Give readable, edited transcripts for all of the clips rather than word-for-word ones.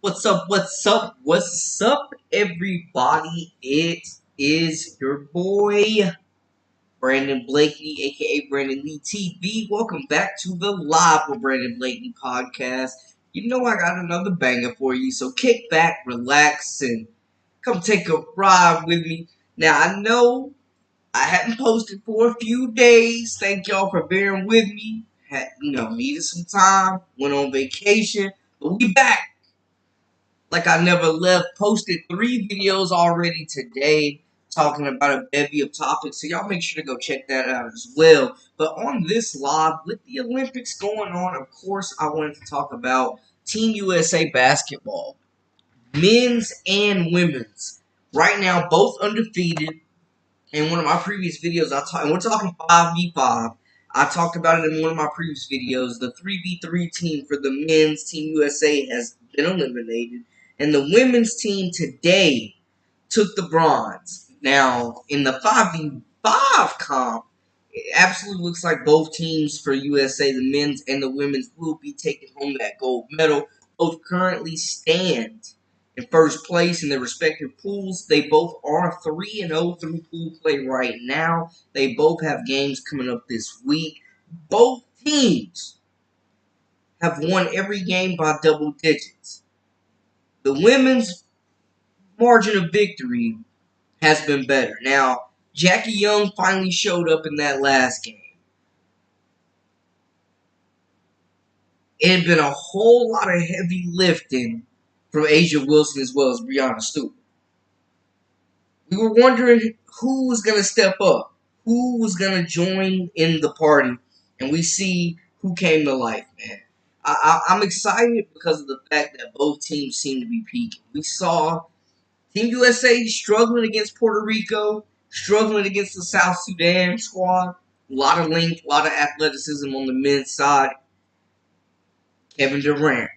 What's up? What's up? What's up, everybody? It is your boy, Brandon Blakely, aka Brandon Lee TV. Welcome back to the Live with Brandon Blakely podcast. You know I got another banger for you, so kick back, relax, and come take a ride with me. Now, I know I haven't posted for a few days. Thank y'all for bearing with me. Needed some time, went on vacation, but we back like I never left. Posted 3 videos already today talking about a bevy of topics, so y'all make sure to go check that out as well. But on this live, with the Olympics going on, of course, I wanted to talk about Team USA basketball, men's and women's. Right now, both undefeated. In one of my previous videos, and we're talking 5v5. I talked about it in one of my previous videos. The 3v3 team for the men's, Team USA, has been eliminated. And the women's team today took the bronze. Now, in the 5v5 comp, it absolutely looks like both teams for USA, the men's and the women's, will be taking home that gold medal. Both currently stand in first place in their respective pools. They both are 3-0 through pool play right now. They both have games coming up this week. Both teams have won every game by double digits. The women's margin of victory has been better. Now, Jackie Young finally showed up in that last game. It had been a whole lot of heavy lifting from Asia Wilson as well as Breanna Stewart. We were wondering who was going to step up, who was going to join in the party, and we see who came to life, man. I'm excited because of the fact that both teams seem to be peaking. We saw Team USA struggling against Puerto Rico, struggling against the South Sudan squad. A lot of length, a lot of athleticism on the men's side. Kevin Durant,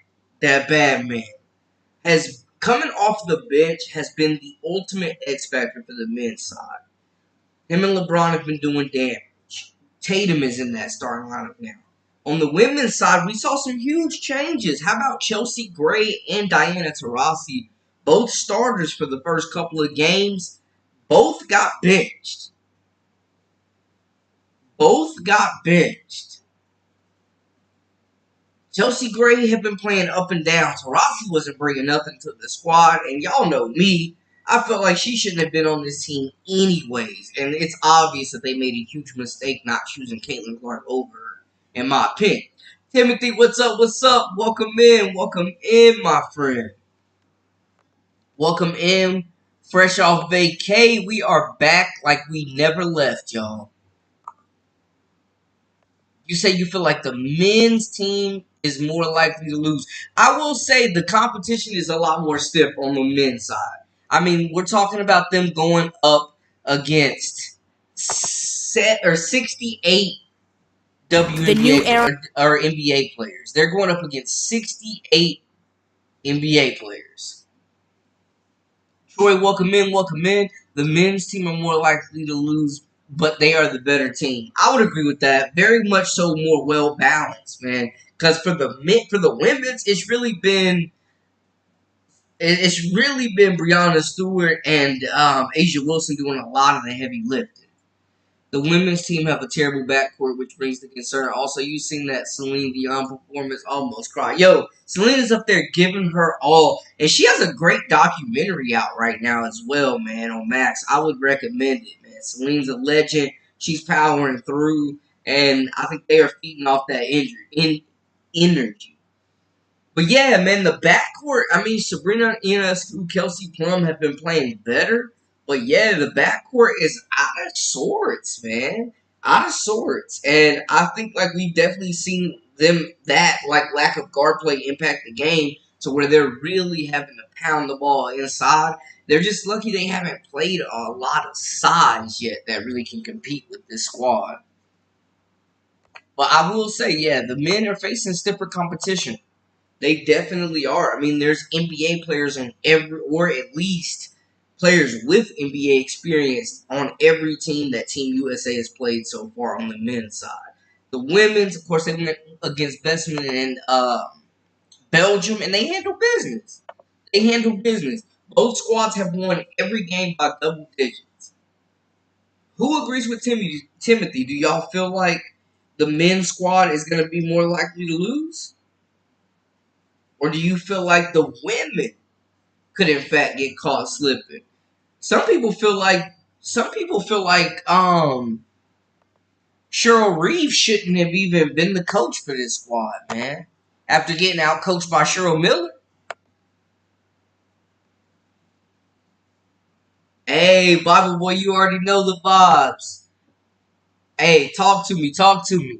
that bad man, has coming off the bench has been the ultimate X factor for the men's side. Him and LeBron have been doing damage. Tatum is in that starting lineup now. On the women's side, we saw some huge changes. How about Chelsea Gray and Diana Taurasi? Both starters for the first couple of games. Both got benched. Chelsea Gray had been playing up and down. Taurasi wasn't bringing nothing to the squad. And y'all know me. I felt like she shouldn't have been on this team anyways. And it's obvious that they made a huge mistake not choosing Caitlin Clark over her, in my opinion. Timothy, what's up? What's up? Welcome in, my friend. Welcome in. Fresh off vacay, we are back like we never left, y'all. You say you feel like the men's team is more likely to lose. I will say the competition is a lot more stiff on the men's side. I mean, we're talking about them going up against 68 WNBA or NBA players. They're going up against 68 NBA players. Troy, welcome in. The men's team are more likely to lose, but they are the better team. I would agree with that. Very much so, more well balanced, man. Because for the women's, it's really been Breanna Stewart and Asia Wilson doing a lot of the heavy lifting. The women's team have a terrible backcourt, which brings the concern. Also, you seen that Celine Dion performance, almost cry. Yo, Celine is up there giving her all. And she has a great documentary out right now as well, man, on Max. I would recommend it, man. Celine's a legend. She's powering through. And I think they are feeding off that energy. But yeah, man, the backcourt, I mean, Sabrina Ionescu, Kelsey Plum have been playing better. But yeah, the backcourt is out of sorts, man. Out of sorts. And I think like we've definitely seen that lack of guard play impact the game to where they're really having to pound the ball inside. They're just lucky they haven't played a lot of sides yet that really can compete with this squad. But I will say, yeah, the men are facing stiffer competition. They definitely are. I mean, there's NBA players on or at least players with NBA experience on every team that Team USA has played so far on the men's side. The women's, of course, they went against Besseman and Belgium, and they handled business. They handle business. Both squads have won every game by double digits. Who agrees with Timothy? Do y'all feel like the men's squad is going to be more likely to lose? Or do you feel like the women could in fact get caught slipping? Some people feel like Cheryl Reeves shouldn't have even been the coach for this squad, man. After getting out coached by Cheryl Miller. Hey, Bible boy, you already know the vibes. Hey, talk to me, talk to me.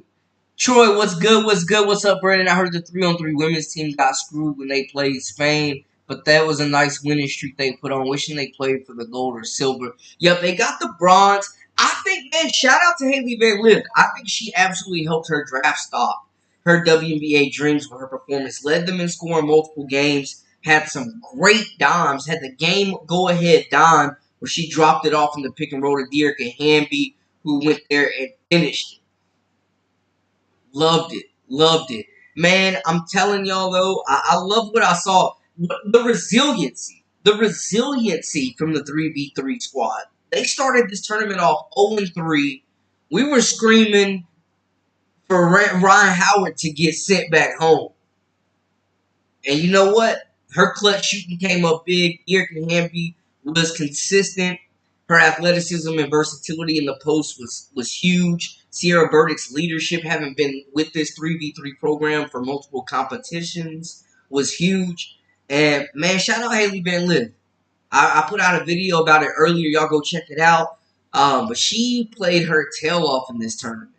Troy, what's good? What's good? What's up, Brandon? I heard the 3-on-3 women's team got screwed when they played Spain, but that was a nice winning streak they put on. Wishing they played for the gold or silver. Yep, they got the bronze. I think, man, shout out to Haley Van Lith. I think she absolutely helped her draft stock, her WNBA dreams with her performance. Led them in scoring multiple games. Had some great dimes. Had the game go-ahead dime where she dropped it off in the pick and roll to Dearica Hamby, who went there and finished it. Loved it. Loved it. Man, I'm telling y'all though, I love what I saw. The resiliency. The resiliency from the 3v3 squad. They started this tournament off 0-3. We were screaming for Ryan Howard to get sent back home. And you know what? Her clutch shooting came up big. Erica Hamby was consistent. Her athleticism and versatility in the post was huge. Sierra Burdick's leadership, having been with this 3v3 program for multiple competitions, was huge. And, man, shout out Haley Van Lith. I put out a video about it earlier. Y'all go check it out. But she played her tail off in this tournament.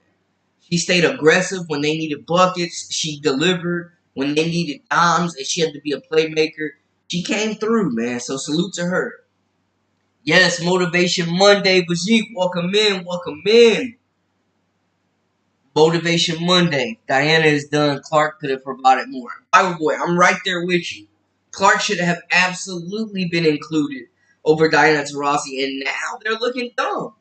She stayed aggressive when they needed buckets. She delivered when they needed dimes, and she had to be a playmaker. She came through, man. So salute to her. Yes, Motivation Monday. Bajique, welcome in, welcome in. Motivation Monday. Diana is done. Clark could have provided more. Bible boy, I'm right there with you. Clark should have absolutely been included over Diana Taurasi, and now they're looking dumb.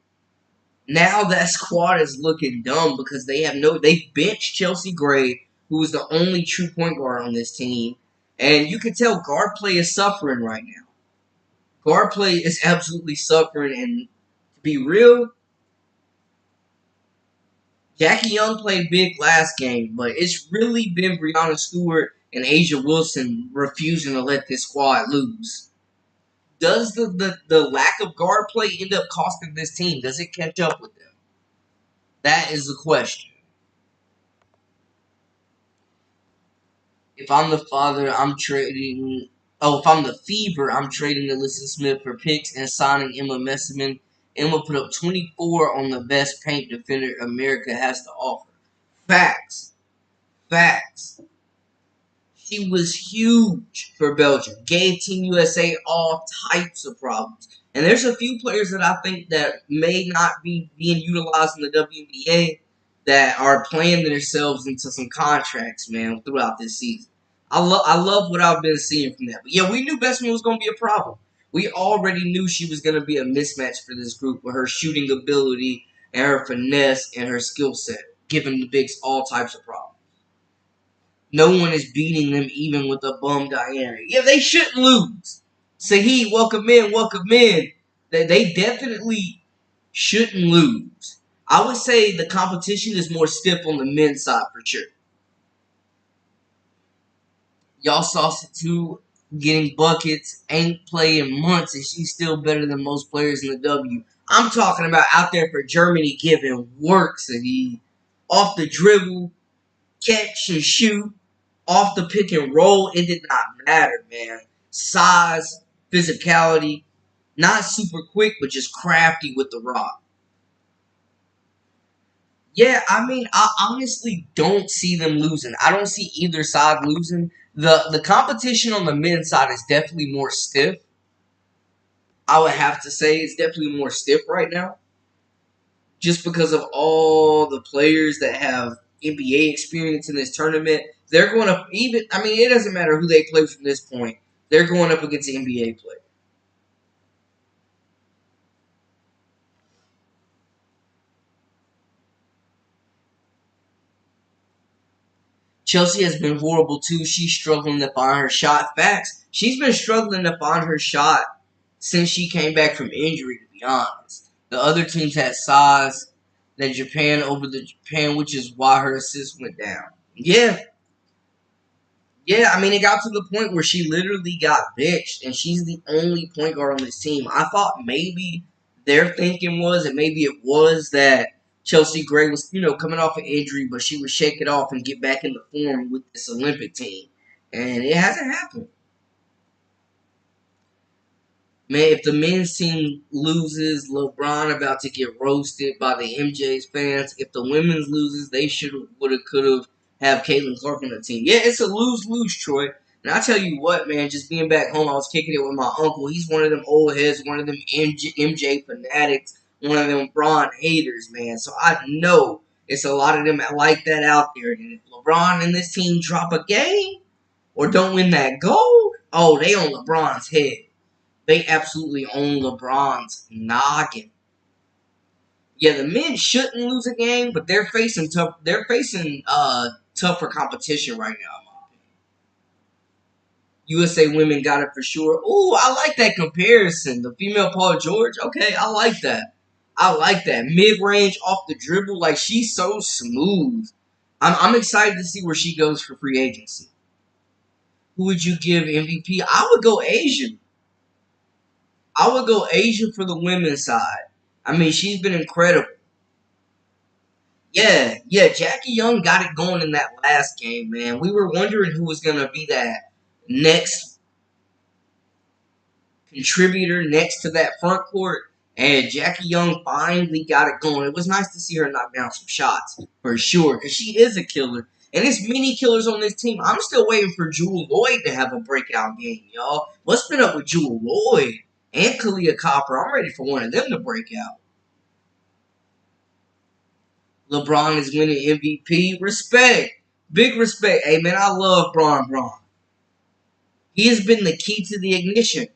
Now that squad is looking dumb because they benched Chelsea Gray, who is the only true point guard on this team. And you can tell guard play is suffering right now. Guard play is absolutely suffering, and to be real, Jackie Young played big last game, but it's really been Breanna Stewart and Asia Wilson refusing to let this squad lose. Does the lack of guard play end up costing this team? Does it catch up with them? That is the question. If I'm the father, I'm trading. Oh, if I'm the Fever, I'm trading Alyssa Smith for picks and signing Emma Messiman. Emma put up 24 on the best paint defender America has to offer. Facts. Facts. She was huge for Belgium. Gave Team USA all types of problems. And there's a few players that I think that may not be being utilized in the WNBA that are playing themselves into some contracts, man, throughout this season. I love what I've been seeing from that. But yeah, we knew Bestman was going to be a problem. We already knew she was going to be a mismatch for this group with her shooting ability and her finesse and her skill set, giving the Bigs all types of problems. No one is beating them even with a bum Diana. Yeah, they shouldn't lose. Saheed, welcome in, welcome in. They definitely shouldn't lose. I would say the competition is more stiff on the men's side for sure. Y'all saw two getting buckets, ain't playing months, and she's still better than most players in the W. I'm talking about out there for Germany giving work, Saheed. Off the dribble, catch and shoot, off the pick and roll, it did not matter, man. Size, physicality, not super quick, but just crafty with the rock. Yeah, I mean, I honestly don't see them losing. I don't see either side losing. The competition on the men's side is definitely more stiff. I would have to say it's definitely more stiff right now. Just because of all the players that have NBA experience in this tournament. They're going to even, I mean, it doesn't matter who they play from this point. They're going up against the NBA players. Chelsea has been horrible too. She's struggling to find her shot. Facts. She's been struggling to find her shot since she came back from injury, to be honest. The other teams had size than Japan over the Japan, which is why her assist went down. Yeah, yeah, I mean, it got to the point where she literally got benched, and she's the only point guard on this team. I thought maybe their thinking was, and maybe it was, that Chelsea Gray was, coming off an injury, but she would shake it off and get back into form with this Olympic team. And it hasn't happened. Man, if the men's team loses, LeBron about to get roasted by the MJ's fans. If the women's loses, they should have, would have, could have Caitlin Clark on the team. Yeah, it's a lose-lose, Troy. And I tell you what, man, just being back home, I was kicking it with my uncle. He's one of them old heads, one of them MJ fanatics, one of them Bron haters, man. So I know it's a lot of them like that out there. And if LeBron and this team drop a game or don't win that gold, oh, they on LeBron's head. They absolutely own LeBron's noggin. Yeah, the men shouldn't lose a game, but they're facing tough. They're facing tougher competition right now. USA women got it for sure. Ooh, I like that comparison. The female Paul George. Okay, I like that. I like that mid range off the dribble. Like she's so smooth. I'm excited to see where she goes for free agency. Who would you give MVP? I would go Asian. I would go Asia for the women's side. I mean, she's been incredible. Yeah, Jackie Young got it going in that last game, man. We were wondering who was going to be that next contributor next to that front court, and Jackie Young finally got it going. It was nice to see her knock down some shots, for sure, because she is a killer. And there's many killers on this team. I'm still waiting for Jewel Lloyd to have a breakout game, y'all. What's been up with Jewel Lloyd and Kalia Copper? I'm ready for one of them to break out. LeBron is winning MVP. Respect. Big respect. Hey, man, I love Braun. He has been the key to the ignition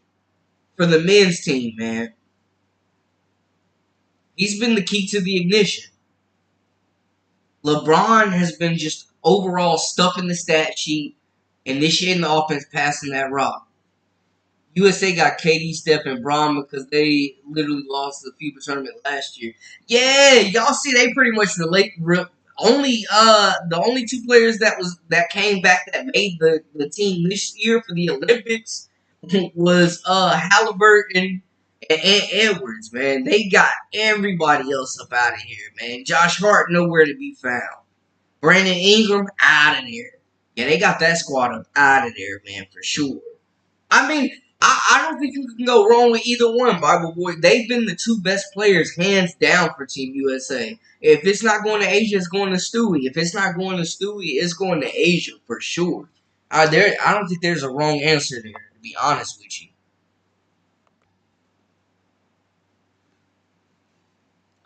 for the men's team, man. He's been the key to the ignition. LeBron has been just overall stuffing the stat sheet, initiating the offense, passing that rock. USA got KD, Steph, and Braun because they literally lost the FIBA tournament last year. Yeah, y'all see, they pretty much the only two players that came back that made the team this year for the Olympics was Halliburton and Edwards, man. They got everybody else up out of here, man. Josh Hart nowhere to be found. Brandon Ingram out of there. Yeah, they got that squad up out of there, man, for sure. I mean, I don't think you can go wrong with either one, Bible Boy. They've been the two best players, hands down, for Team USA. If it's not going to Asia, it's going to Stewie. If it's not going to Stewie, it's going to Asia, for sure. I don't think there's a wrong answer there, to be honest with you.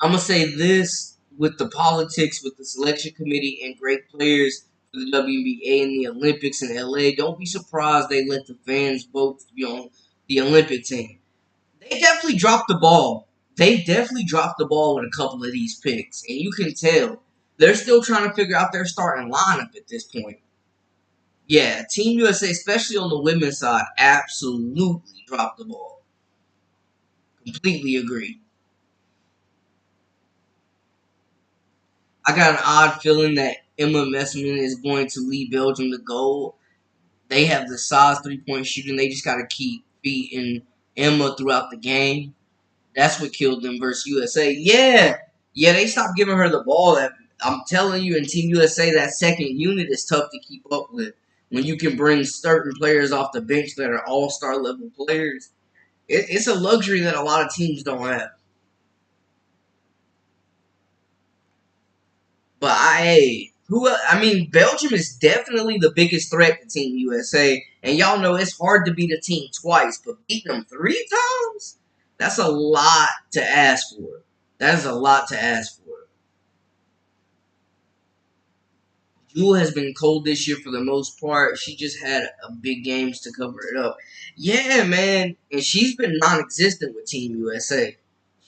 I'm going to say this with the politics, with the selection committee and great players for the WNBA and the Olympics in LA. Don't be surprised they let the fans vote to be on the Olympic team. They definitely dropped the ball. They definitely dropped the ball with a couple of these picks. And you can tell they're still trying to figure out their starting lineup at this point. Yeah, Team USA, especially on the women's side, absolutely dropped the ball. Completely agree. I got an odd feeling that Emma Messman is going to lead Belgium to gold. They have the size 3-point shooting. They just got to keep beating Emma throughout the game. That's what killed them versus USA. Yeah, they stopped giving her the ball. I'm telling you, in Team USA, that second unit is tough to keep up with. When you can bring certain players off the bench that are all-star level players, it's a luxury that a lot of teams don't have. But I mean, Belgium is definitely the biggest threat to Team USA, and y'all know it's hard to beat a team twice, but beating them 3 times, that's a lot to ask for. That is a lot to ask for. Jewel has been cold this year for the most part. She just had a big games to cover it up. Yeah, man, and she's been non-existent with Team USA.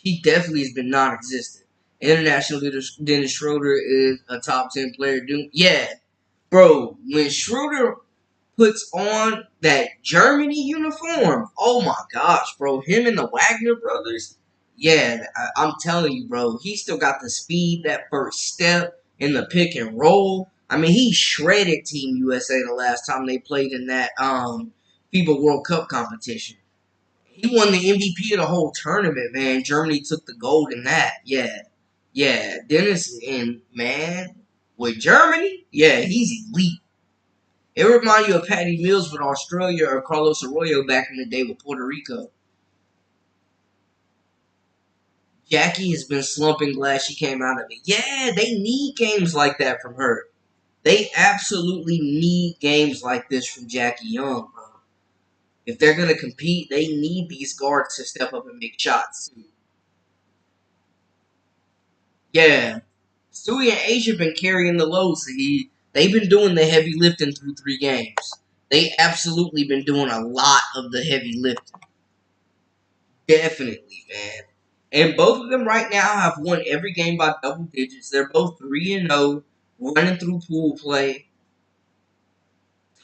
She definitely has been non-existent. International Dennis Schroeder is a top 10 player. Yeah, Bro, when Schroeder puts on that Germany uniform, oh my gosh, bro. Him and the Wagner brothers, yeah, I'm telling you, bro. He still got the speed, that first step in the pick and roll. I mean, he shredded Team USA the last time they played in that FIBA World Cup competition. He won the MVP of the whole tournament, man. Germany took the gold in that. Yeah. Yeah. Dennis and man, with Germany, yeah, he's elite. It reminds you of Patty Mills with Australia or Carlos Arroyo back in the day with Puerto Rico. Jackie has been slumping, glad she came out of it. Yeah, they need games like that from her. They absolutely need games like this from Jackie Young, bro. If they're going to compete, they need these guards to step up and make shots, too. Yeah. Stewie and Asia been carrying the load, see. They've been doing the heavy lifting through 3 games. They absolutely been doing a lot of the heavy lifting. Definitely, man. And both of them right now have won every game by double digits. They're both 3-0, running through pool play,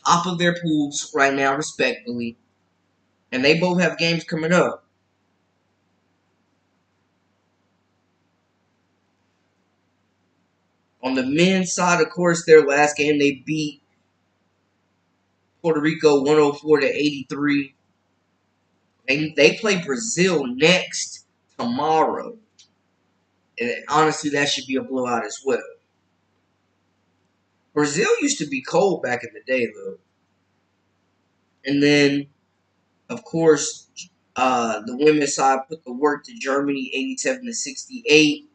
top of their pools right now, respectfully. And they both have games coming up. On the men's side, of course, their last game they beat Puerto Rico 104 to 83. They play Brazil next tomorrow. And honestly, that should be a blowout as well. Brazil used to be cold back in the day, though. And then, of course, the women's side put the work to Germany, 87 to 68.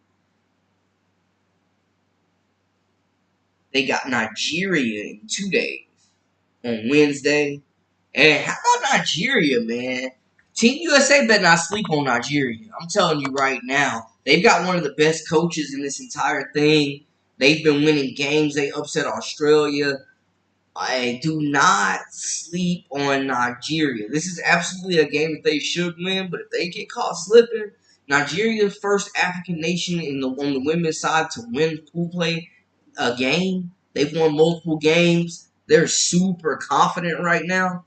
They got Nigeria in 2 days on Wednesday. And how about Nigeria, man? Team USA better not sleep on Nigeria. I'm telling you right now. They've got one of the best coaches in this entire thing. They've been winning games. They upset Australia. I do not sleep on Nigeria. This is absolutely a game that they should win, but if they get caught slipping, Nigeria's first African nation on the women's side to win pool play a game. They've won multiple games. They're super confident right now.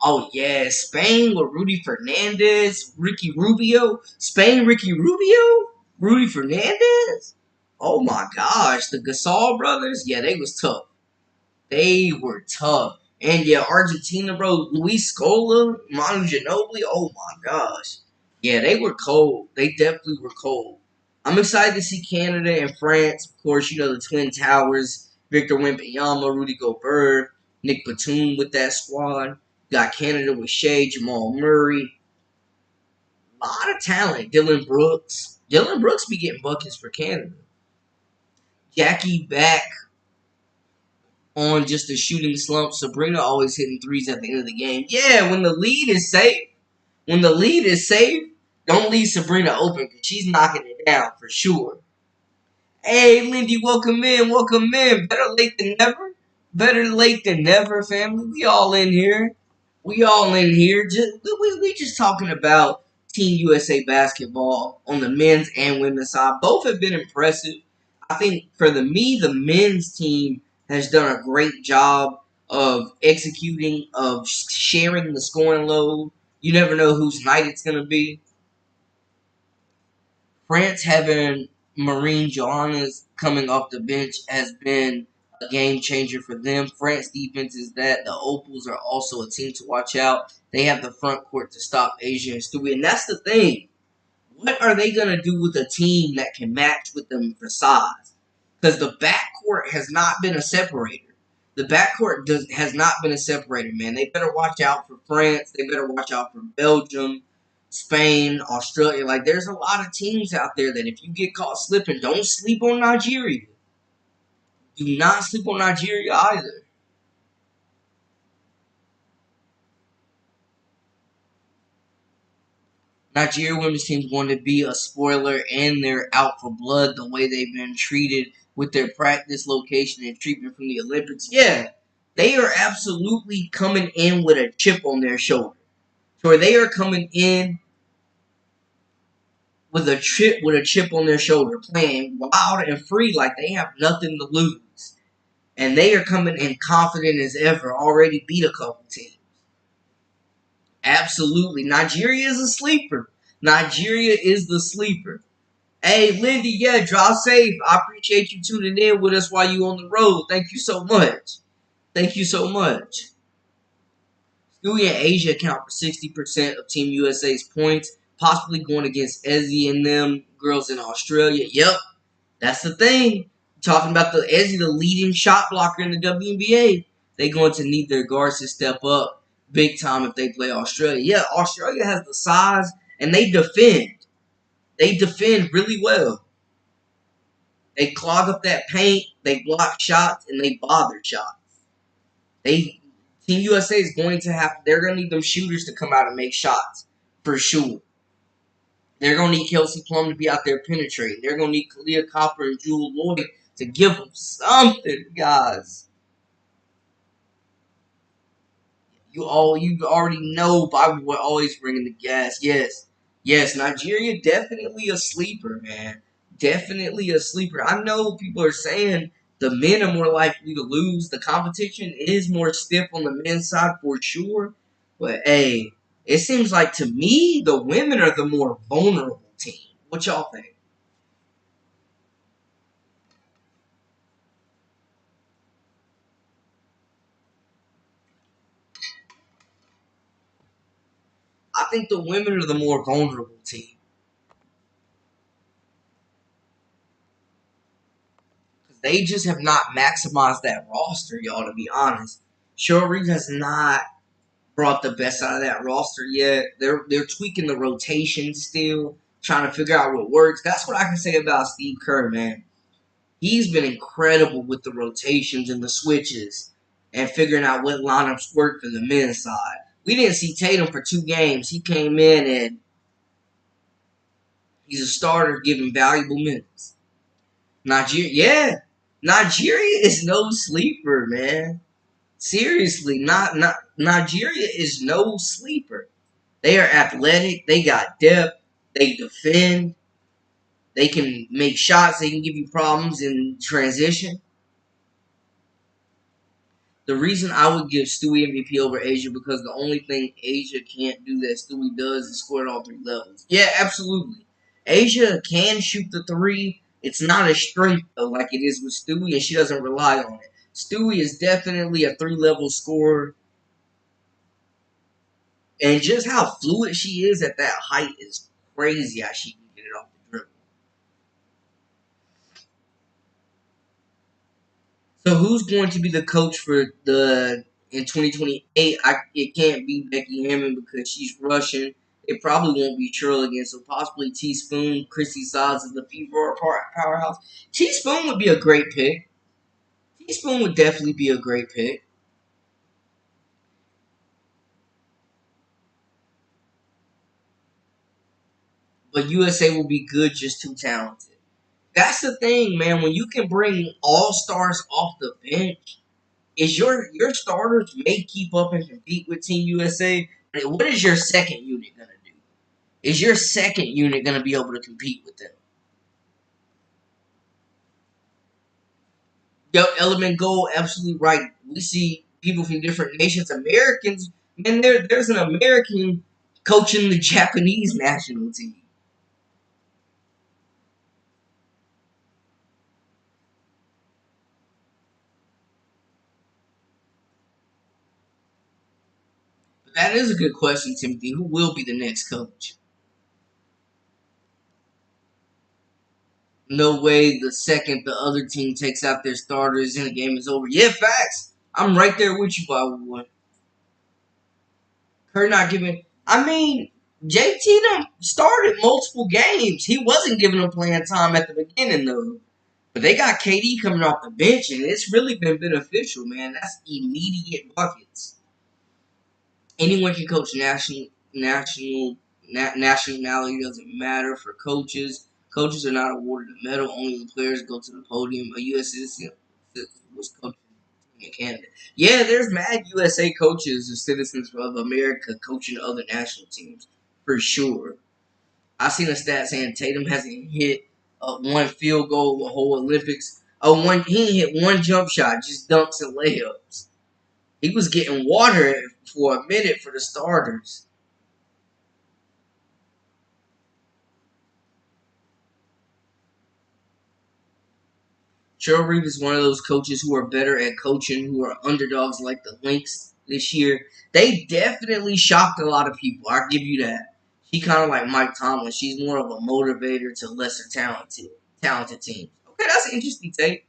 Oh yeah, Spain with Rudy Fernandez, Ricky Rubio. Spain, Ricky Rubio, Rudy Fernandez. Oh my gosh, the Gasol brothers. Yeah, they was tough. They were tough. And yeah, Argentina, bro, Luis Scola, Manu Ginobili, oh my gosh. Yeah, they were cold. They definitely were cold. I'm excited to see Canada and France. Of course, you know, the Twin Towers, Victor Wembanyama, Rudy Gobert, Nick Batum with that squad. Got Canada with Shea, Jamal Murray. A lot of talent. Dylan Brooks. Dylan Brooks be getting buckets for Canada. Jackie back on just a shooting slump. Sabrina always hitting threes at the end of the game. Yeah, when the lead is safe, don't leave Sabrina open because she's knocking it down for sure. Hey, Lindy, welcome in, welcome in. Better late than never. Better late than never, family. We all in here. We all in here. We just talking about Team USA basketball on the men's and women's side. Both have been impressive. I think for the men's team has done a great job of executing, of sharing the scoring load. You never know whose night it's going to be. France having Marine Johannes coming off the bench has been a game changer for them. France defense is that. The Opals are also a team to watch out. They have the front court to stop Asia and Stewie. And that's the thing. What are they going to do with a team that can match with them for size? Because the backcourt has not been a separator. The backcourt has not been a separator, man. They better watch out for France. They better watch out for Belgium, Spain, Australia. Like, there's a lot of teams out there that if you get caught slipping, don't sleep on Nigeria. Do not sleep on Nigeria either. Nigeria women's team's going to be a spoiler, and they're out for blood the way they've been treated with their practice location and treatment from the Olympics. Yeah, they are absolutely coming in with a chip on their shoulder. So they are coming in with a chip on their shoulder, playing wild and free like they have nothing to lose. And they are coming in confident as ever, already beat a couple teams. Absolutely. Nigeria is a sleeper. Nigeria is the sleeper. Hey, Lindy, yeah, drive safe. I appreciate you tuning in with us while you on the road. Thank you so much. Thank you so much. Stewie and Asia account for 60% of Team USA's points, possibly going against Ezzy and them girls in Australia. Yep, that's the thing. Talking about the Ezzy, the leading shot blocker in the WNBA. They're going to need their guards to step up big time if they play Australia. Yeah, Australia has the size and they defend. They defend really well. They clog up that paint, they block shots, and they bother shots. They Team USA is going to have. They're going to need those shooters to come out and make shots for sure. They're going to need Kelsey Plum to be out there penetrating. They're going to need Kalia Copper and Jewel Lloyd to give them something, guys. You already know Bobby Boy always bringing the gas. Yes, yes, Nigeria definitely a sleeper, man. Definitely a sleeper. I know people are saying the men are more likely to lose. The competition is more stiff on the men's side for sure. But hey, it seems like to me the women are the more vulnerable team. What y'all think? I think the women are the more vulnerable team. They just have not maximized that roster, y'all, to be honest. Shuri has not brought the best out of that roster yet. They're tweaking the rotation still, trying to figure out what works. That's what I can say about Steve Kerr, man. He's been incredible with the rotations and the switches and figuring out what lineups work for the men's side. We didn't see Tatum for 2 games. He came in and he's a starter giving valuable minutes. Nigeria, yeah. Nigeria is no sleeper, man. Seriously, not Nigeria is no sleeper. They are athletic. They got depth. They defend. They can make shots. They can give you problems in transition. The reason I would give Stewie MVP over Asia because the only thing Asia can't do that Stewie does is score at all 3 levels. Yeah, absolutely. Asia can shoot the three. It's not a strength though, like it is with Stewie, and she doesn't rely on it. Stewie is definitely a 3 level scorer, and just how fluid she is at that height is crazy. How she can get it off the dribble. So who's going to be the coach for the in 2028? It can't be Becky Hammond because she's Russian. It probably won't be Churl again. So possibly Teaspoon, Chrissy Sides is the fever powerhouse. Teaspoon would be a great pick. Teaspoon would definitely be a great pick. But USA will be good, just too talented. That's the thing, man. When you can bring all stars off the bench, is your starters may keep up and compete with Team USA. What is your second unit gonna do? Is your second unit going to be able to compete with them? Yo, Element Gold, absolutely right. We see people from different nations, Americans, man, there's an American coaching the Japanese national team. But that is a good question, Timothy. Who will be the next coach? No way the second the other team takes out their starters and the game is over. Yeah, facts. I'm right there with you, Bob. Her not giving. I mean, JT done started multiple games. He wasn't giving them playing time at the beginning though. But they got KD coming off the bench, and it's really been beneficial, man. That's immediate buckets. Anyone can coach nationality doesn't matter for coaches. Coaches are not awarded a medal. Only the players go to the podium. A U.S. citizen was coaching in Canada. Yeah, there's mad USA coaches and citizens of America coaching other national teams for sure. I seen a stat saying Tatum hasn't hit one field goal the whole Olympics. Oh, he hit one jump shot, just dunks and layups. He was getting water for a minute for the starters. Cheryl Reeve is one of those coaches who are better at coaching, who are underdogs like the Lynx this year. They definitely shocked a lot of people. I'll give you that. She kind of like Mike Tomlin. She's more of a motivator to lesser talented teams. Okay, that's an interesting take.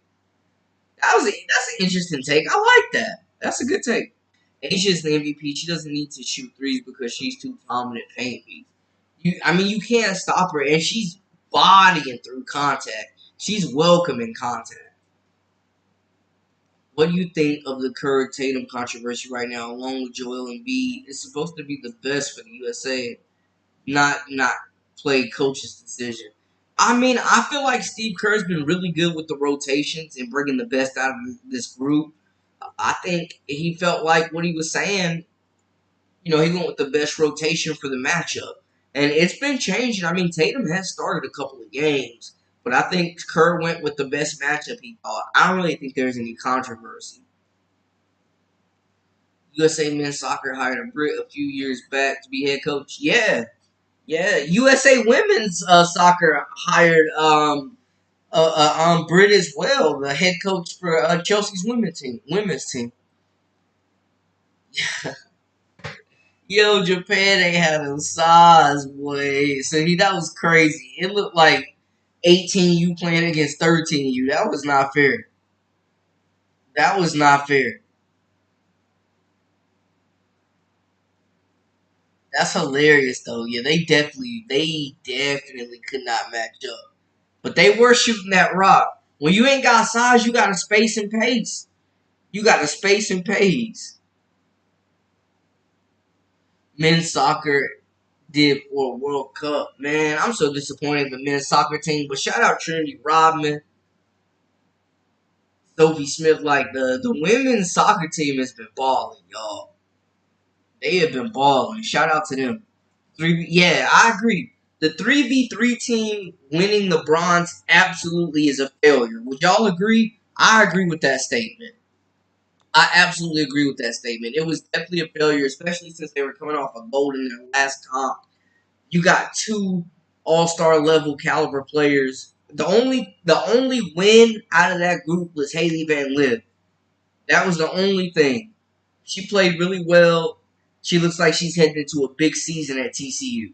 That's an interesting take. I like that. That's a good take. Asia's the MVP. She doesn't need to shoot threes because she's too dominant paint beat. You can't stop her, and she's bodying through contact. She's welcoming contact. What do you think of the Curry Tatum controversy right now, along with Joel Embiid? It's supposed to be the best for the USA, not play coach's decision. I mean, I feel like Steve Kerr's been really good with the rotations and bringing the best out of this group. I think he felt like what he was saying. He went with the best rotation for the matchup, and it's been changing. I mean, Tatum has started a couple of games, but I think Kerr went with the best matchup he thought. I don't really think there's any controversy. USA men's soccer hired a Brit a few years back to be head coach. Yeah, yeah. USA women's soccer hired Brit as well, the head coach for Chelsea's Women's team. Yo, Japan ain't had no size, boy. So that was crazy. It looked like 18U playing against 13U. That was not fair. That was not fair. That's hilarious though. Yeah, they definitely could not match up. But they were shooting that rock. When you ain't got size, you got to space and pace. You got to space and pace. Men's soccer did for a World Cup. Man, I'm so disappointed in the men's soccer team. But shout out Trinity Rodman, Sophie Smith. Like the women's soccer team has been balling, y'all. They have been balling. Shout out to them. Yeah, I agree. The 3v3 team winning the bronze absolutely is a failure. Would y'all agree? I agree with that statement. I absolutely agree with that statement. It was definitely a failure, especially since they were coming off a gold in their last comp. You got two all-star level caliber players. The only win out of that group was Haley Van Lith. That was the only thing. She played really well. She looks like she's heading into a big season at TCU.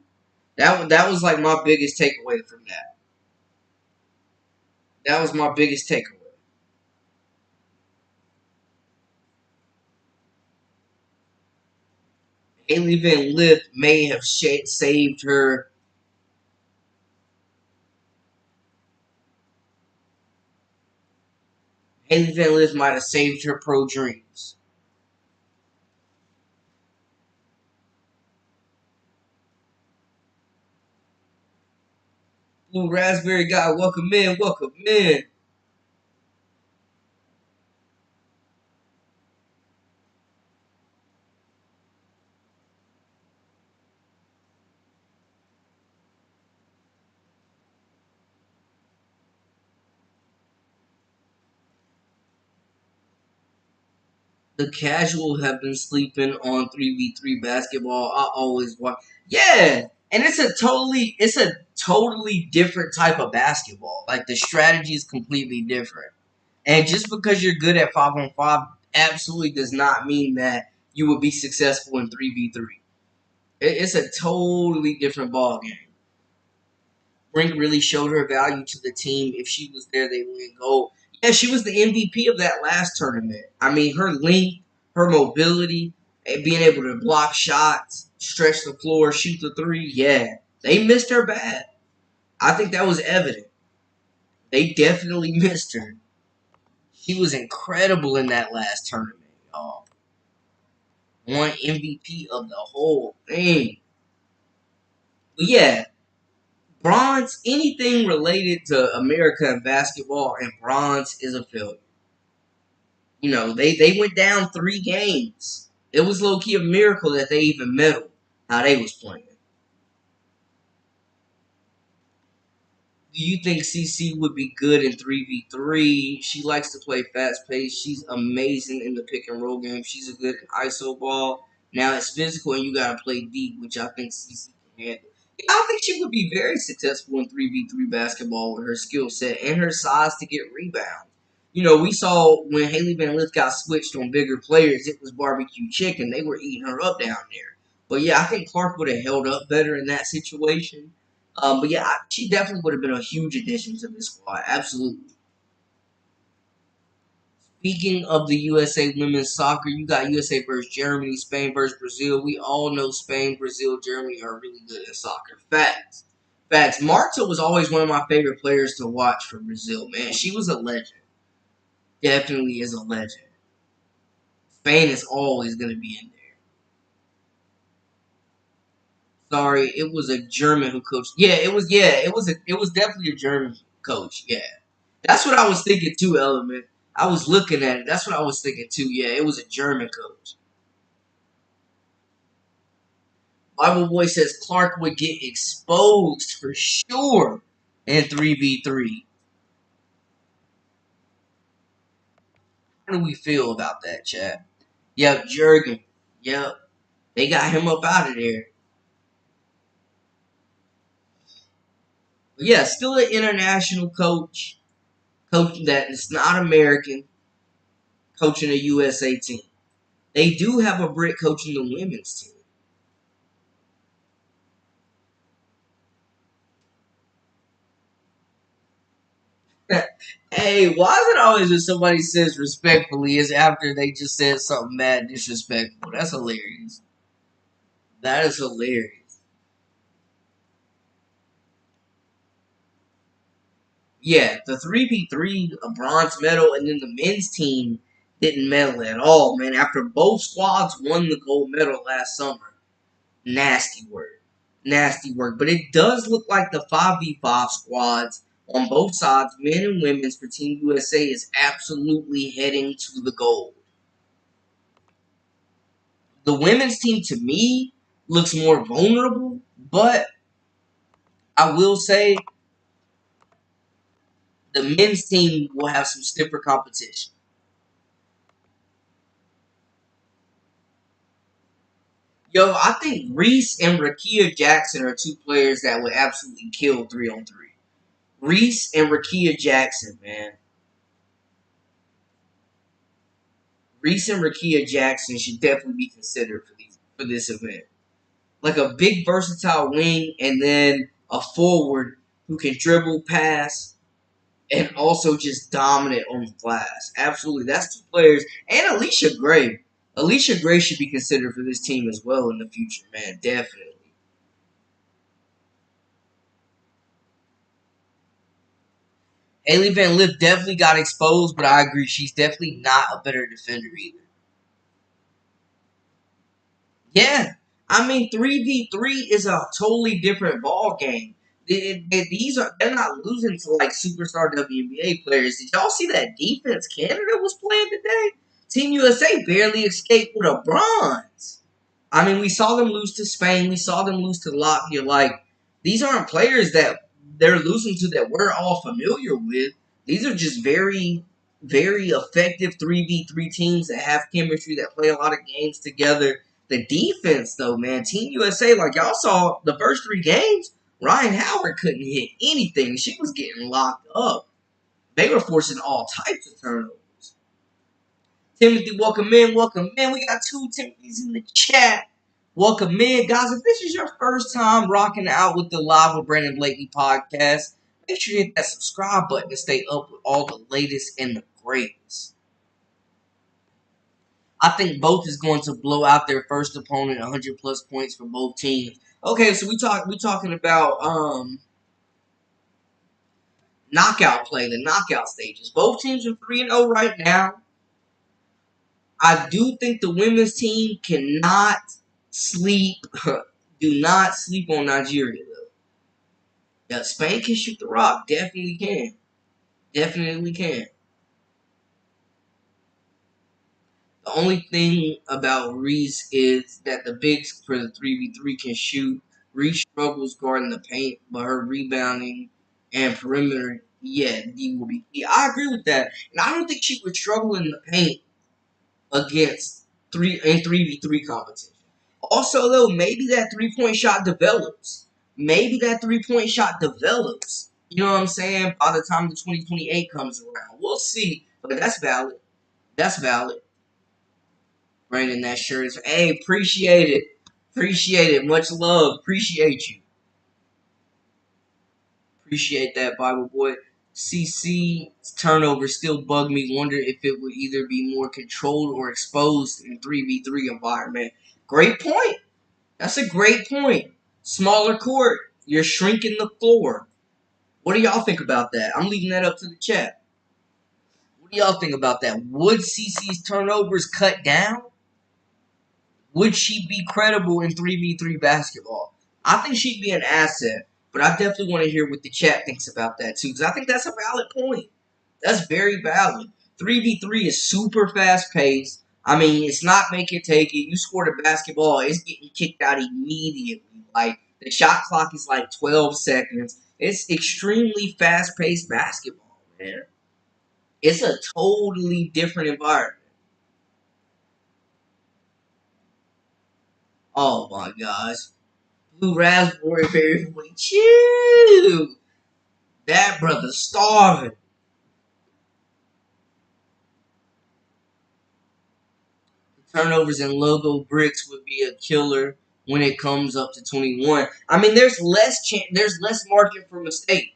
That was like my biggest takeaway from that. That was my biggest takeaway. Haley Van Lith may have saved her. Haley Van Lith might have saved her pro dreams. Blue Raspberry guy, welcome in, welcome in. The casual have been sleeping on 3v3 basketball. I always watch. Yeah, and it's a totally different type of basketball. Like the strategy is completely different. And just because you're good at 5-on-5 absolutely does not mean that you will be successful in 3v3. It's a totally different ball game. Brink really showed her value to the team. If she was there, they win gold. Yeah, she was the MVP of that last tournament. I mean, her length, her mobility, and being able to block shots, stretch the floor, shoot the three. Yeah, they missed her bad. I think that was evident. They definitely missed her. She was incredible in that last tournament, y'all. Won MVP of the whole thing. But yeah, bronze, anything related to America and basketball and bronze is a failure. They went down 3 games. It was low key a miracle that they even medaled how they was playing. Do you think CC would be good in 3v3? She likes to play fast paced. She's amazing in the pick and roll game. She's a good ISO ball. Now it's physical and you gotta play deep, which I think CC can handle. Yeah, I think she would be very successful in 3v3 basketball with her skill set and her size to get rebounds. You know, we saw when Haley Van Lith got switched on bigger players, it was barbecue chicken. They were eating her up down there. But yeah, I think Clark would have held up better in that situation. But yeah, she definitely would have been a huge addition to this squad. Absolutely. Speaking of the USA women's soccer, you got USA versus Germany, Spain versus Brazil. We all know Spain, Brazil, Germany are really good at soccer. Facts. Facts. Marta was always one of my favorite players to watch for Brazil, man. She was a legend. Definitely is a legend. Spain is always going to be in there. Sorry, it was a German who coached. It was definitely a German coach. Yeah. That's what I was thinking too, Element. I was looking at it. That's what I was thinking too. Yeah, it was a German coach. Bible Boy says Clark would get exposed for sure in 3v3. How do we feel about that, chat? Yep, Jurgen. Yep. They got him up out of there. But yeah, still an international coach. Coach that is not American, coaching a USA team. They do have a Brit coaching the women's team. Hey, why is it always when somebody says respectfully is after they just said something mad disrespectful? That's hilarious. That is hilarious. Yeah, the 3v3, a bronze medal, and then the men's team didn't medal at all, man. After both squads won the gold medal last summer. Nasty work. Nasty work. But it does look like the 5v5 squads on both sides, men and women's, for Team USA is absolutely heading to the gold. The women's team to me looks more vulnerable, but I will say the men's team will have some stiffer competition. Yo, I think Reese and Rakia Jackson are two players that would absolutely kill 3-on-3. Reese and Rakia Jackson, man. Reese and Rakia Jackson should definitely be considered for this event. Like a big versatile wing and then a forward who can dribble, pass, and also just dominant on the glass. Absolutely. That's two players. And Alicia Gray. Alicia Gray should be considered for this team as well in the future, man. Definitely. Haley Van Lith definitely got exposed, but I agree. She's definitely not a better defender either. Yeah. I mean, 3v3 is a totally different ball game. They're not losing to like superstar WNBA players. Did y'all see that defense Canada was playing today? Team USA barely escaped with a bronze. I mean, we saw them lose to Spain. We saw them lose to Latvia. Like, these aren't players that they're losing to that we're all familiar with. These are just very, very effective 3v3 teams that have chemistry, that play a lot of games together. The defense, though, man, Team USA, like y'all saw the first three games, Ryan Howard couldn't hit anything. She was getting locked up. They were forcing all types of turnovers. Timothy, welcome in, welcome in. We got two Timothys in the chat. Welcome in, guys. If this is your first time rocking out with the Live with Brandon Blakey podcast, make sure you hit that subscribe button to stay up with all the latest and the greatest. I think both is going to blow out their first opponent 100 plus points for both teams. Okay, so we talking about knockout play, the knockout stages. Both teams are 3-0 right now. I do think the women's team cannot sleep. Do not sleep on Nigeria though. Yeah, Spain can shoot the rock. Definitely can. Definitely can. The only thing about Reese is that the bigs for the 3v3 can shoot. Reese struggles guarding the paint, but her rebounding and perimeter, yeah, D will be key. I agree with that, and I don't think she would struggle in the paint against 3v3 competition. Also, though, maybe that 3-point shot develops. Maybe that 3-point shot develops. You know what I'm saying? By the time the 2028 comes around, we'll see. But that's valid. That's valid. Brandon, that shirt is. Hey, appreciate it. Appreciate it. Much love. Appreciate you. Appreciate that, Bible boy. CC turnovers still bug me. Wonder if it would either be more controlled or exposed in 3v3 environment. Great point. That's a great point. Smaller court. You're shrinking the floor. What do y'all think about that? I'm leaving that up to the chat. What do y'all think about that? Would CC's turnovers cut down? Would she be credible in 3v3 basketball? I think she'd be an asset, but I definitely want to hear what the chat thinks about that too, because I think that's a valid point. That's very valid. 3v3 is super fast paced. I mean, it's not make it take it. You scored a basketball, it's getting kicked out immediately. Like, the shot clock is like 12 seconds. It's extremely fast paced basketball, man. It's a totally different environment. Oh my gosh. Blue raspberry berry for chew. That brother's starving. Turnovers and logo bricks would be a killer when it comes up to 21. I mean, there's less margin for mistake.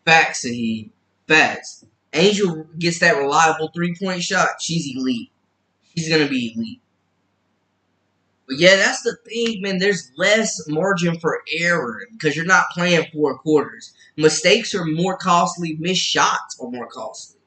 Facts, Saheed. Facts. Angel gets that reliable 3-point shot. She's elite. She's gonna be elite. But yeah, that's the thing, man. There's less margin for error because you're not playing 4 quarters. Mistakes are more costly. Missed shots are more costly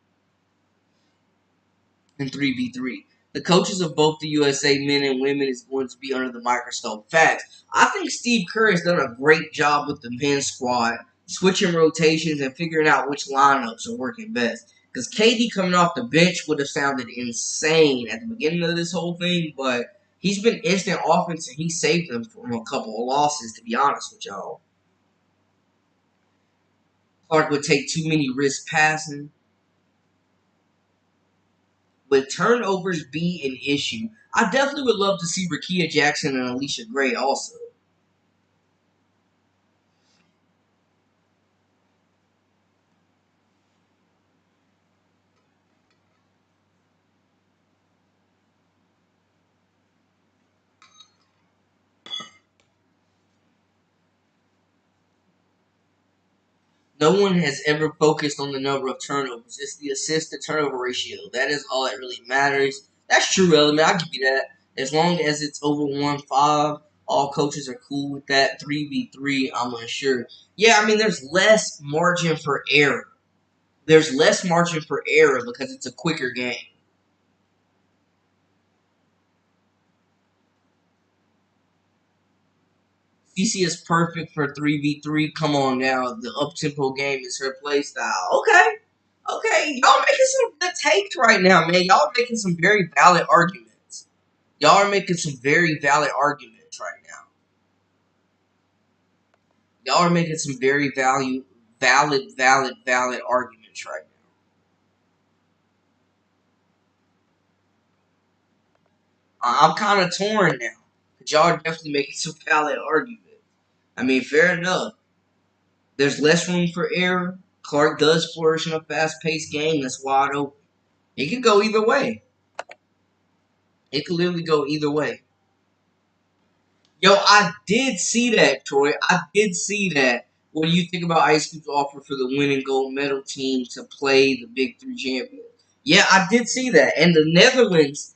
in 3v3. The coaches of both the USA men and women is going to be under the microscope. Facts. I think Steve Kerr has done a great job with the men's squad, switching rotations and figuring out which lineups are working best. Because KD coming off the bench would have sounded insane at the beginning of this whole thing, but he's been instant offense and he saved them from a couple of losses, to be honest with y'all. Clark would take too many risks passing. Would turnovers be an issue? I definitely would love to see Rakia Jackson and Alicia Gray also. No one has ever focused on the number of turnovers. It's the assist to turnover ratio. That is all that really matters. That's true, Element. I'll give you that. As long as it's over 1-5, all coaches are cool with that. 3v3, I'm unsure. Yeah, I mean, there's less margin for error. There's less margin for error because it's a quicker game. CC is perfect for 3v3. Come on now. The up-tempo game is her play style. Okay. Okay. Y'all making some good takes right now, man. Y'all are making some very valid arguments. Y'all are making some very valid arguments right now. Y'all are making some very valid arguments right now. I'm kind of torn now. But y'all are definitely making some valid arguments. I mean, fair enough. There's less room for error. Clark does flourish in a fast-paced game that's wide open. It could go either way. It could literally go either way. Yo, I did see that, Troy. I did see that. What do you think about Ice Cube's offer for the winning gold medal team to play the Big Three champions? Yeah, I did see that. And the Netherlands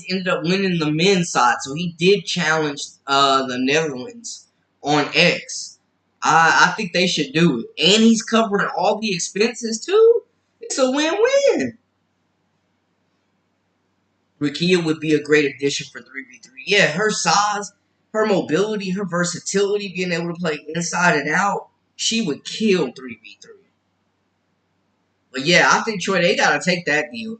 ended up winning the men's side, so he did challenge the Netherlands on X. I think they should do it. And he's covering all the expenses, too. It's a win-win. Rakia would be a great addition for 3v3. Yeah, her size, her mobility, her versatility, being able to play inside and out, she would kill 3v3. But yeah, I think, Troy, they got to take that deal.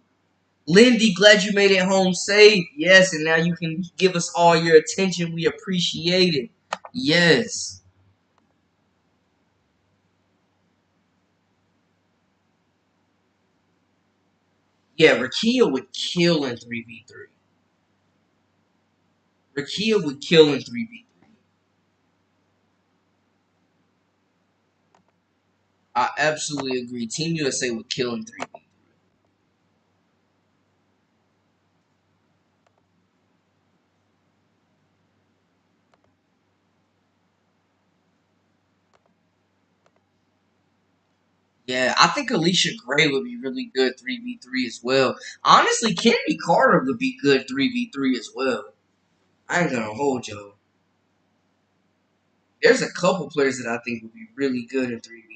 Lindy, glad you made it home safe. Yes, and now you can give us all your attention. We appreciate it. Yes. Yeah, Rakia would kill in 3v3. Rakia would kill in 3v3. I absolutely agree. Team USA would kill in 3v3. Yeah, I think Alicia Gray would be really good 3v3 as well. Honestly, Kennedy Carter would be good 3v3 as well. I ain't gonna hold y'all. There's a couple players that I think would be really good in 3v3.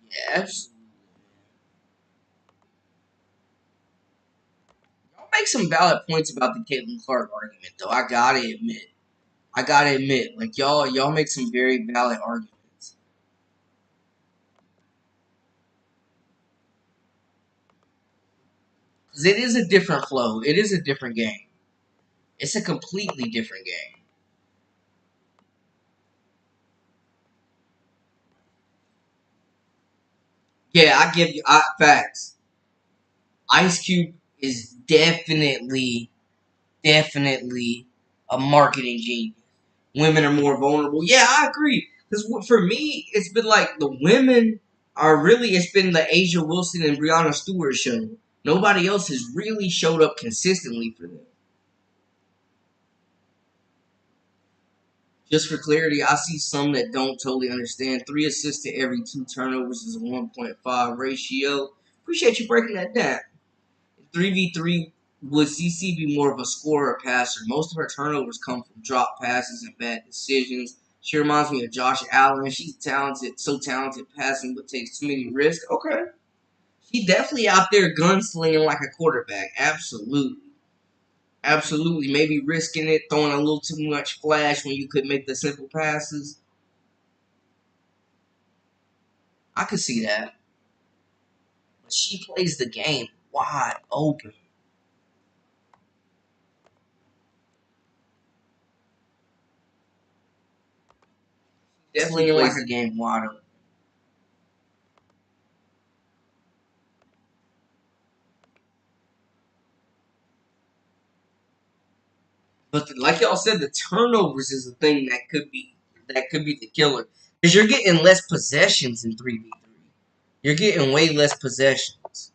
Yeah, absolutely. Y'all make some valid points about the Caitlin Clark argument, though. I gotta admit. I gotta admit, like y'all make some very valid arguments. Because it is a different flow. It is a different game. It's a completely different game. Yeah, I give you facts. Ice Cube is definitely a marketing genius. Women are more vulnerable. Yeah, I agree. Because for me, it's been like the women are really. It's been the Asia Wilson and Brianna Stewart show. Nobody else has really showed up consistently for them. Just for clarity, I see some that don't totally understand. 3 assists to every 2 turnovers is a 1.5 ratio. Appreciate you breaking that down. 3v3, would CC be more of a scorer or passer? Most of her turnovers come from drop passes and bad decisions. She reminds me of Josh Allen. She's talented, so talented passing, but takes too many risks. Okay. She definitely out there gunslinging like a quarterback. Absolutely. Absolutely. Maybe risking it, throwing a little too much flash when you could make the simple passes. I could see that. But she plays the game wide open. Definitely plays the game wide open. But like y'all said, the turnovers is the thing that could be the killer. Because you're getting less possessions in 3v3. You're getting way less possessions.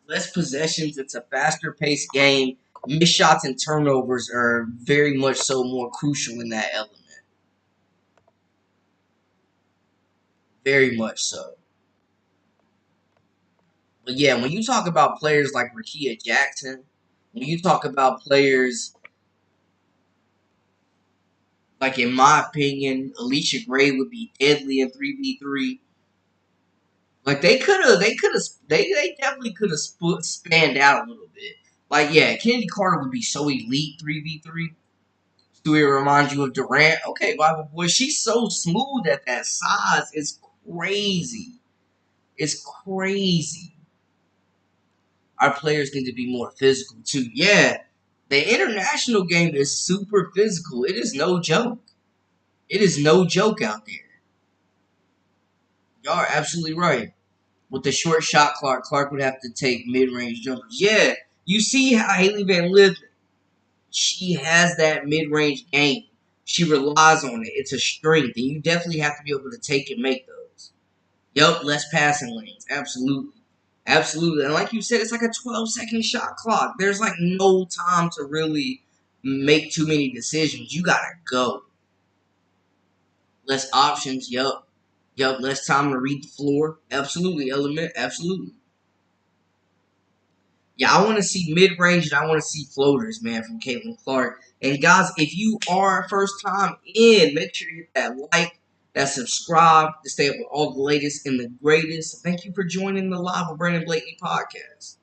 Less possessions, it's a faster paced game. Missed shots and turnovers are very much so more crucial in that element. Very much so. But yeah, when you talk about players like Rakia Jackson, when you talk about players like, in my opinion, Alicia Gray would be deadly in 3v3. Like they definitely could have spanned out a little bit. Like, yeah, Kennedy Carter would be so elite 3v3. Do it remind you of Durant? Okay, Bible boy, she's so smooth at that size. It's crazy. It's crazy. Our players need to be more physical too. Yeah, the international game is super physical. It is no joke. It is no joke out there. Y'all are absolutely right. With the short shot clock, Clark would have to take mid-range jumpers. Yeah, you see how Haley Van Lith, she has that mid-range game. She relies on it. It's a strength, and you definitely have to be able to take and make those. Yup, less passing lanes. Absolutely. Absolutely. And like you said, it's like a 12-second shot clock. There's like no time to really make too many decisions. You gotta go. Less options. Yup. Yup, less time to read the floor. Absolutely, element. Absolutely. Yeah, I want to see mid range and I want to see floaters, man, from Caitlin Clark. And guys, if you are first time in, make sure to hit that like, that subscribe to stay up with all the latest and the greatest. Thank you for joining the Live with Brandon Blakely podcast.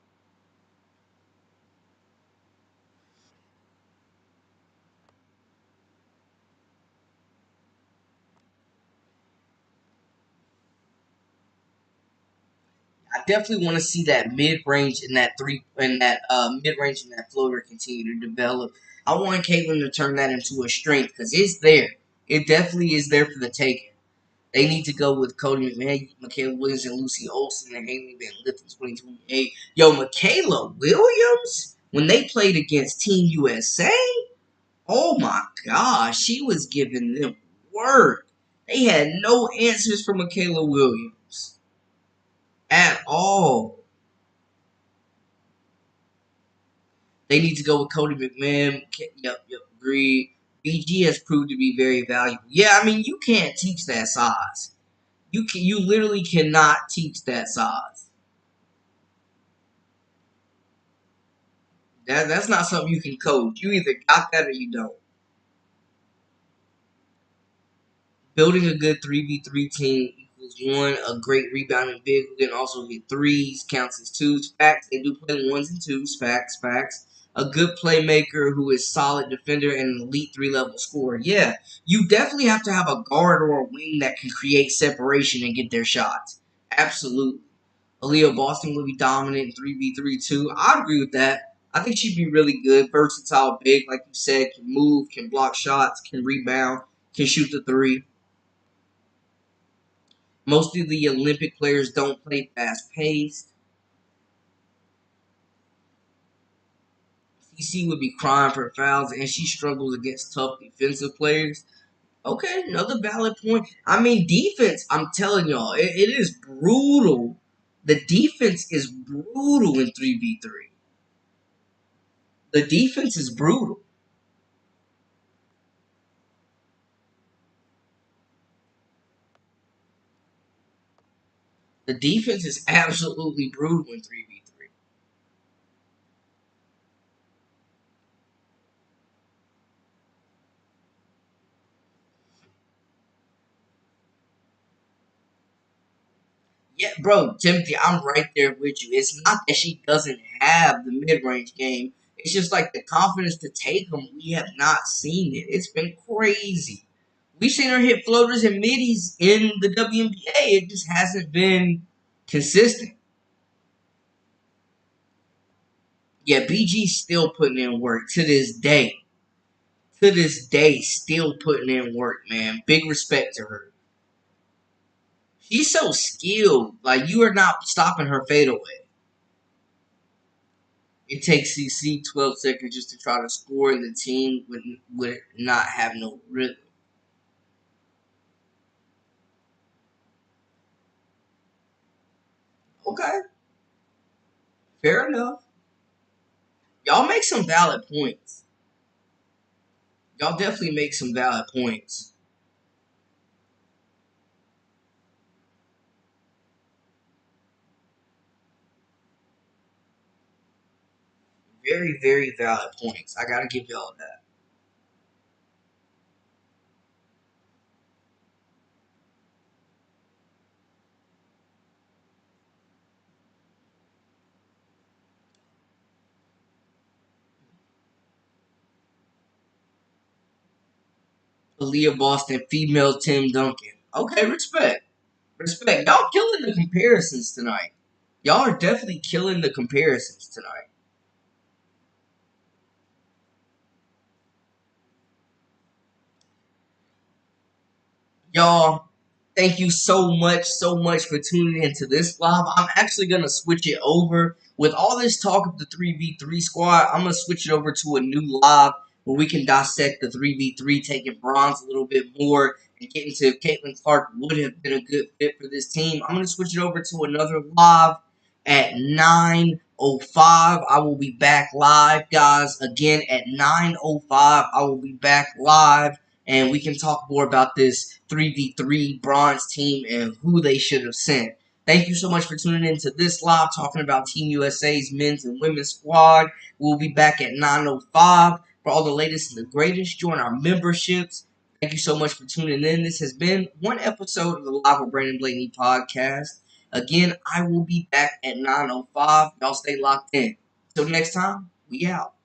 I definitely want to see that mid range and that mid range and that floater continue to develop. I want Caitlin to turn that into a strength because it's there. It definitely is there for the taking. They need to go with Cody McMahon, Michaela Williams, and Lucy Olson and Haley Van Lith in 2028. Yo, Michaela Williams, when they played against Team USA, oh my gosh, she was giving them work. They had no answers for Michaela Williams at all. They need to go with Cody McMahon. Yep, agreed. BG has proved to be very valuable. Yeah, I mean, you can't teach that size. You literally cannot teach that size. That's not something you can coach. You either got that or you don't. Building a good 3v3 team equals one, a great rebounding big who can also hit threes, counts as twos. Facts, they do play ones and twos. Facts. A good playmaker who is solid defender and an elite 3-level scorer. Yeah, you definitely have to have a guard or a wing that can create separation and get their shots. Absolutely. Aaliyah Boston will be dominant in 3v3 too. I agree with that. I think she'd be really good. Versatile, big, like you said, can move, can block shots, can rebound, can shoot the three. Most of the Olympic players don't play fast paced. CC would be crying for fouls, and she struggles against tough defensive players. Okay, another valid point. I mean, defense, I'm telling y'all, it is brutal. The defense is brutal in 3v3. The defense is brutal. The defense is absolutely brutal in 3v3. Yeah, bro, Timothy, I'm right there with you. It's not that she doesn't have the mid range game. It's just like the confidence to take them. We have not seen it. It's been crazy. We've seen her hit floaters and middies in the WNBA. It just hasn't been consistent. Yeah, BG's still putting in work to this day. To this day, still putting in work, man. Big respect to her. She's so skilled. Like, you are not stopping her fadeaway. It takes CC 12 seconds just to try to score, and the team would not have no rhythm. Okay, fair enough. Y'all make some valid points. Y'all definitely make some valid points. Very, very valid points. I gotta give y'all that. Aaliyah Boston, female Tim Duncan. Okay, respect. Respect. Y'all killing the comparisons tonight. Y'all are definitely killing the comparisons tonight. Y'all, thank you so much for tuning into this live. I'm actually going to switch it over. With all this talk of the 3v3 squad, I'm going to switch it over to a new live where we can dissect the 3v3, taking bronze a little bit more and get into if Caitlin Clark would have been a good fit for this team. I'm going to switch it over to another live at 9:05. I will be back live, guys. Again, at 9:05, I will be back live. and we can talk more about this 3v3 bronze team and who they should have sent. Thank you so much for tuning in to this live talking about Team USA's men's and women's squad. We'll be back at 9:05 for all the latest and the greatest. Join our memberships. Thank you so much for tuning in. This has been one episode of the Live with Brandon Blaney podcast. Again, I will be back at 9:05. Y'all stay locked in. Until next time, we out.